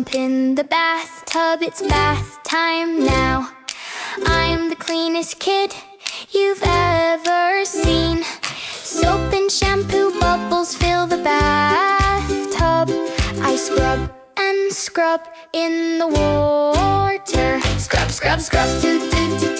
jump in the bathtub, it's bath time now. I'm the cleanest kid you've ever seen. Soap and shampoo bubbles fill the bathtub. I scrub and scrub in the water. Scrub, scrub, scrub, do, do, do.